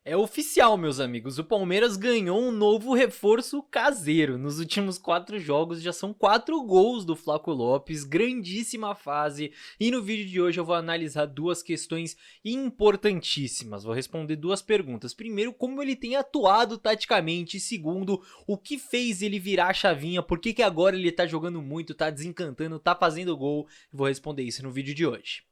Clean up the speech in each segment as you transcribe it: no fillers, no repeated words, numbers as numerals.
É oficial, meus amigos, o Palmeiras ganhou um novo reforço caseiro. Nos últimos 4 jogos já são 4 gols do Flaco Lopes, grandíssima fase. E no vídeo de hoje eu vou analisar duas questões importantíssimas. Vou responder duas perguntas. Primeiro, como ele tem atuado taticamente. Segundo, o que fez ele virar a chavinha, por que agora ele tá jogando muito, tá desencantando, tá fazendo gol. Vou responder isso no vídeo de hoje.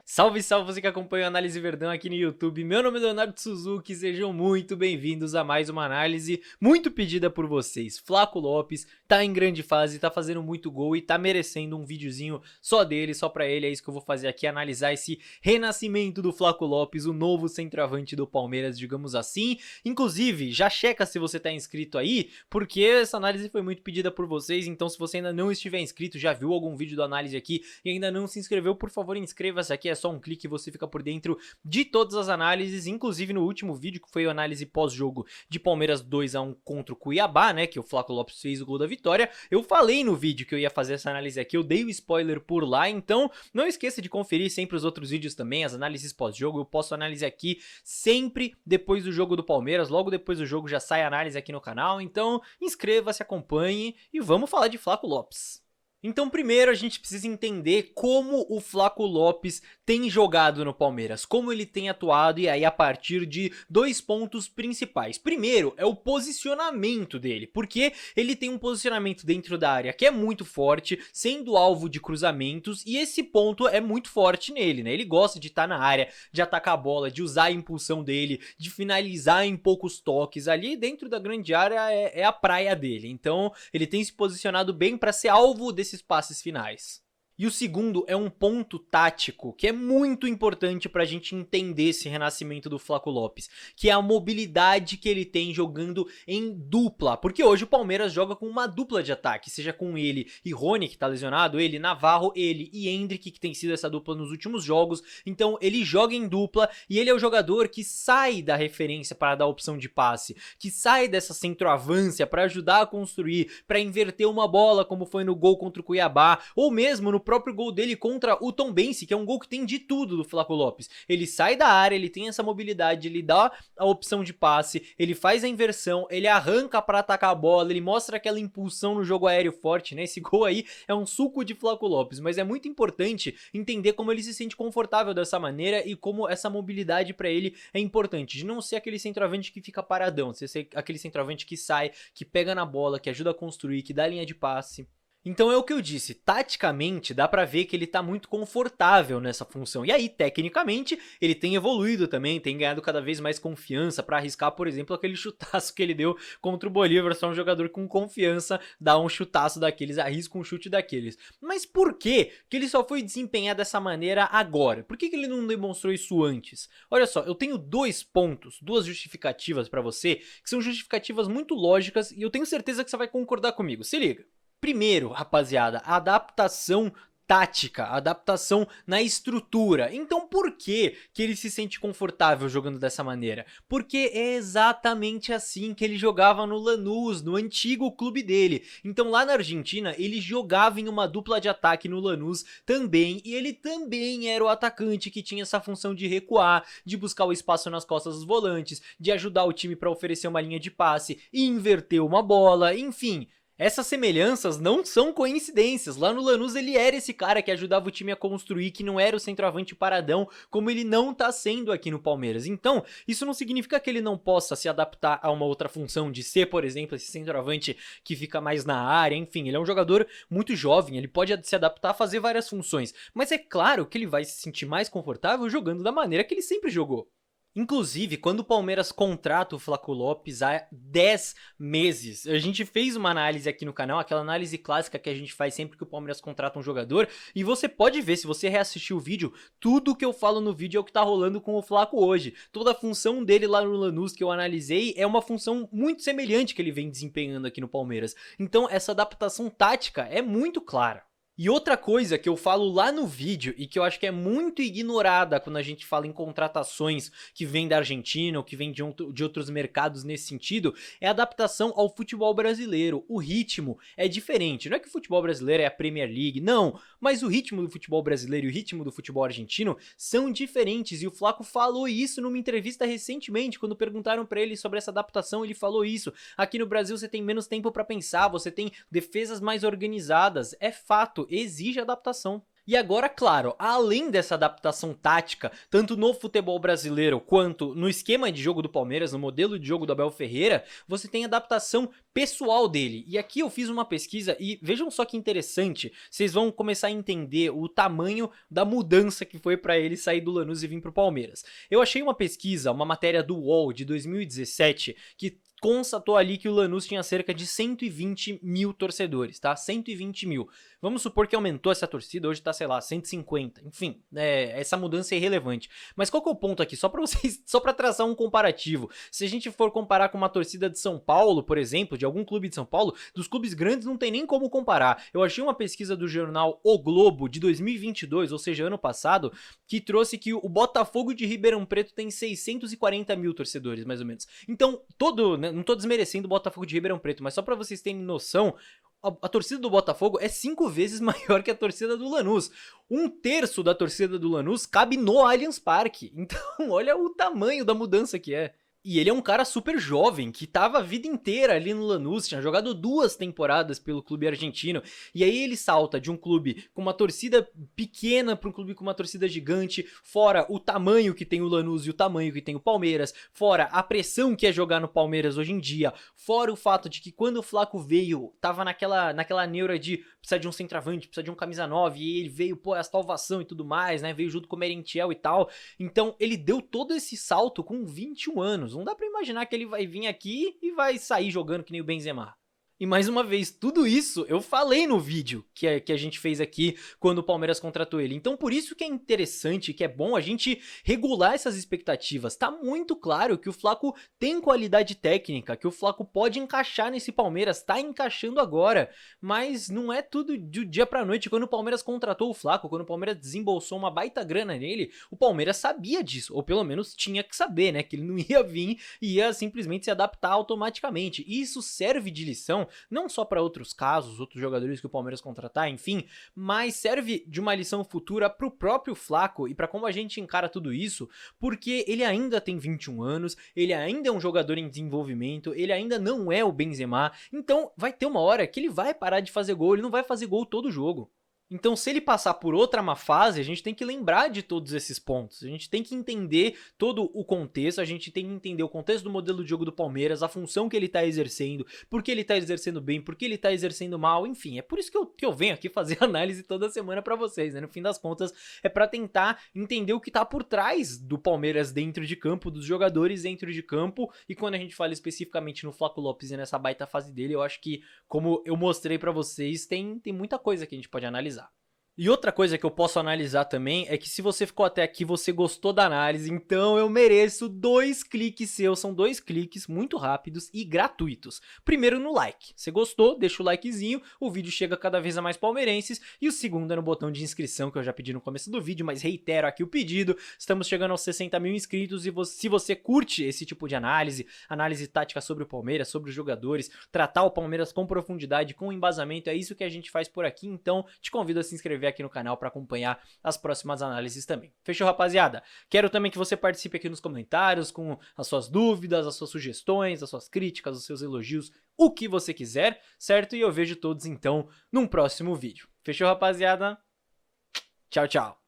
Salve, salve você que acompanha a Análise Verdão aqui no YouTube. Meu nome é Leonardo Suzuki, sejam muito bem-vindos a mais uma análise muito pedida por vocês. Flaco Lopes tá em grande fase, tá fazendo muito gol e tá merecendo um videozinho só dele, só pra ele. É isso que eu vou fazer aqui, analisar esse renascimento do Flaco Lopes, o novo centroavante do Palmeiras, digamos assim. Inclusive, já checa se você tá inscrito aí, porque essa análise foi muito pedida por vocês. Então se você ainda não estiver inscrito, já viu algum vídeo da análise aqui e ainda não se inscreveu, por favor inscreva-se aqui, é só um clique e você fica por dentro de todas as análises, inclusive no último vídeo que foi a análise pós-jogo de Palmeiras 2-1 contra o Cuiabá, né, que o Flaco Lopes fez o gol da vitória. Eu falei no vídeo que eu ia fazer essa análise aqui, eu dei o spoiler por lá, então não esqueça de conferir sempre os outros vídeos também, as análises pós-jogo. Eu posto análise aqui sempre depois do jogo do Palmeiras, logo depois do jogo já sai a análise aqui no canal, então inscreva-se, acompanhe e vamos falar de Flaco Lopes. Então primeiro a gente precisa entender como o Flaco Lopes tem jogado no Palmeiras, como ele tem atuado, e aí a partir de dois pontos principais. Primeiro é o posicionamento dele, porque ele tem um posicionamento dentro da área que é muito forte, sendo alvo de cruzamentos, e esse ponto é muito forte nele, né? Ele gosta de estar na área, de atacar a bola, de usar a impulsão dele, de finalizar em poucos toques. Ali dentro da grande área é a praia dele, então ele tem se posicionado bem para ser alvo desses passes finais. E o segundo é um ponto tático que é muito importante para a gente entender esse renascimento do Flaco Lopes, que é a mobilidade que ele tem jogando em dupla, porque hoje o Palmeiras joga com uma dupla de ataque, seja com ele e Rony, que tá lesionado, ele, Navarro, ele e Endrick, que tem sido essa dupla nos últimos jogos. Então ele joga em dupla e ele é o jogador que sai da referência para dar opção de passe, que sai dessa centroavância para ajudar a construir, para inverter uma bola, como foi no gol contra o Cuiabá, ou mesmo no próprio gol dele contra o Tombense, que é um gol que tem de tudo do Flaco Lopes. Ele sai da área, ele tem essa mobilidade, ele dá a opção de passe, ele faz a inversão, ele arranca para atacar a bola, ele mostra aquela impulsão no jogo aéreo forte, né? Esse gol aí é um suco de Flaco Lopes, mas é muito importante entender como ele se sente confortável dessa maneira e como essa mobilidade para ele é importante, de não ser aquele centroavante que fica paradão, ser aquele centroavante que sai, que pega na bola, que ajuda a construir, que dá linha de passe. Então é o que eu disse, taticamente dá pra ver que ele tá muito confortável nessa função, e aí tecnicamente ele tem evoluído também, tem ganhado cada vez mais confiança pra arriscar, por exemplo, aquele chutaço que ele deu contra o Bolívar. Só um jogador com confiança dá um chutaço daqueles, arrisca um chute daqueles. Mas por que ele só foi desempenhar dessa maneira agora? Por que ele não demonstrou isso antes? Olha só, eu tenho dois pontos, duas justificativas pra você, que são justificativas muito lógicas e eu tenho certeza que você vai concordar comigo, se liga. Primeiro, rapaziada, adaptação tática, adaptação na estrutura. Então por que ele se sente confortável jogando dessa maneira? Porque é exatamente assim que ele jogava no Lanús, no antigo clube dele. Então lá na Argentina ele jogava em uma dupla de ataque no Lanús também, e ele também era o atacante que tinha essa função de recuar, de buscar o espaço nas costas dos volantes, de ajudar o time para oferecer uma linha de passe e inverter uma bola, enfim. Essas semelhanças não são coincidências. Lá no Lanús ele era esse cara que ajudava o time a construir, que não era o centroavante paradão, como ele não tá sendo aqui no Palmeiras. Então, isso não significa que ele não possa se adaptar a uma outra função, de ser, por exemplo, esse centroavante que fica mais na área, enfim, ele é um jogador muito jovem, ele pode se adaptar a fazer várias funções, mas é claro que ele vai se sentir mais confortável jogando da maneira que ele sempre jogou. Inclusive, quando o Palmeiras contrata o Flaco Lopes há 10 meses, a gente fez uma análise aqui no canal, aquela análise clássica que a gente faz sempre que o Palmeiras contrata um jogador, e você pode ver, se você reassistir o vídeo, tudo que eu falo no vídeo é o que tá rolando com o Flaco hoje. Toda a função dele lá no Lanús que eu analisei é uma função muito semelhante que ele vem desempenhando aqui no Palmeiras. Então essa adaptação tática é muito clara. E outra coisa que eu falo lá no vídeo e que eu acho que é muito ignorada quando a gente fala em contratações que vêm da Argentina ou que vêm de outros mercados nesse sentido, é a adaptação ao futebol brasileiro. O ritmo é diferente. Não é que o futebol brasileiro é a Premier League, não. Mas o ritmo do futebol brasileiro e o ritmo do futebol argentino são diferentes. E o Flaco falou isso numa entrevista recentemente, quando perguntaram pra ele sobre essa adaptação, ele falou isso. Aqui no Brasil você tem menos tempo pra pensar, você tem defesas mais organizadas. É fato, exige adaptação. E agora, claro, além dessa adaptação tática, tanto no futebol brasileiro quanto no esquema de jogo do Palmeiras, no modelo de jogo do Abel Ferreira, você tem adaptação pessoal dele. E aqui eu fiz uma pesquisa e vejam só que interessante, vocês vão começar a entender o tamanho da mudança que foi para ele sair do Lanús e vir pro Palmeiras. Eu achei uma pesquisa, uma matéria do UOL de 2017, que constatou ali que o Lanús tinha cerca de 120 mil torcedores, tá? 120 mil. Vamos supor que aumentou essa torcida, hoje tá, sei lá, 150. Enfim, essa mudança é irrelevante. Mas qual que é o ponto aqui? Só pra vocês, só pra traçar um comparativo. Se a gente for comparar com uma torcida de São Paulo, por exemplo, de algum clube de São Paulo, dos clubes grandes não tem nem como comparar. Eu achei uma pesquisa do jornal O Globo de 2022, ou seja, ano passado, que trouxe que o Botafogo de Ribeirão Preto tem 640 mil torcedores, mais ou menos. Então, não tô desmerecendo o Botafogo de Ribeirão Preto, mas só pra vocês terem noção, a torcida do Botafogo é 5 vezes maior que a torcida do Lanús. 1/3 da torcida do Lanús cabe no Allianz Parque. Então, olha o tamanho da mudança que é. E ele é um cara super jovem, que tava a vida inteira ali no Lanús, tinha jogado 2 temporadas pelo clube argentino, e aí ele salta de um clube com uma torcida pequena para um clube com uma torcida gigante, fora o tamanho que tem o Lanús e o tamanho que tem o Palmeiras, fora a pressão que é jogar no Palmeiras hoje em dia, fora o fato de que quando o Flaco veio, tava naquela neura de precisa de um centroavante, precisa de um camisa 9, e ele veio, pô, a salvação e tudo mais, né, veio junto com o Merentiel e tal, então ele deu todo esse salto com 21 anos, não dá pra imaginar que ele vai vir aqui e vai sair jogando que nem o Benzema. E mais uma vez, tudo isso eu falei no vídeo que a gente fez aqui quando o Palmeiras contratou ele. Então por isso que é interessante, que é bom a gente regular essas expectativas. Tá muito claro que o Flaco tem qualidade técnica, que o Flaco pode encaixar nesse Palmeiras, tá encaixando agora. Mas não é tudo de dia pra noite. Quando o Palmeiras contratou o Flaco, quando o Palmeiras desembolsou uma baita grana nele, o Palmeiras sabia disso, ou pelo menos tinha que saber, né? Que ele não ia vir e ia simplesmente se adaptar automaticamente. E isso serve de lição não só para outros casos, outros jogadores que o Palmeiras contratar, enfim, mas serve de uma lição futura pro próprio Flaco e para como a gente encara tudo isso, porque ele ainda tem 21 anos, ele ainda é um jogador em desenvolvimento, ele ainda não é o Benzema, então vai ter uma hora que ele vai parar de fazer gol, ele não vai fazer gol todo jogo. Então, se ele passar por outra má fase, a gente tem que lembrar de todos esses pontos. A gente tem que entender todo o contexto, a gente tem que entender o contexto do modelo de jogo do Palmeiras, a função que ele tá exercendo, por que ele tá exercendo bem, por que ele tá exercendo mal, enfim. É por isso que eu venho aqui fazer análise toda semana pra vocês, né? No fim das contas, é pra tentar entender o que tá por trás do Palmeiras dentro de campo, dos jogadores dentro de campo. E quando a gente fala especificamente no Flaco Lopes e nessa baita fase dele, eu acho que, como eu mostrei pra vocês, tem muita coisa que a gente pode analisar. E outra coisa que eu posso analisar também é que se você ficou até aqui, você gostou da análise, então eu mereço 2 cliques seus, são 2 cliques muito rápidos e gratuitos. Primeiro no like, você gostou, deixa o likezinho, o vídeo chega cada vez a mais palmeirenses, e o segundo é no botão de inscrição que eu já pedi no começo do vídeo, mas reitero aqui o pedido, estamos chegando aos 60 mil inscritos e se você curte esse tipo de análise tática sobre o Palmeiras, sobre os jogadores, tratar o Palmeiras com profundidade, com embasamento, é isso que a gente faz por aqui, então te convido a se inscrever aqui no canal para acompanhar as próximas análises também. Fechou, rapaziada? Quero também que você participe aqui nos comentários com as suas dúvidas, as suas sugestões, as suas críticas, os seus elogios, o que você quiser, certo? E eu vejo todos então num próximo vídeo. Fechou, rapaziada? Tchau, tchau.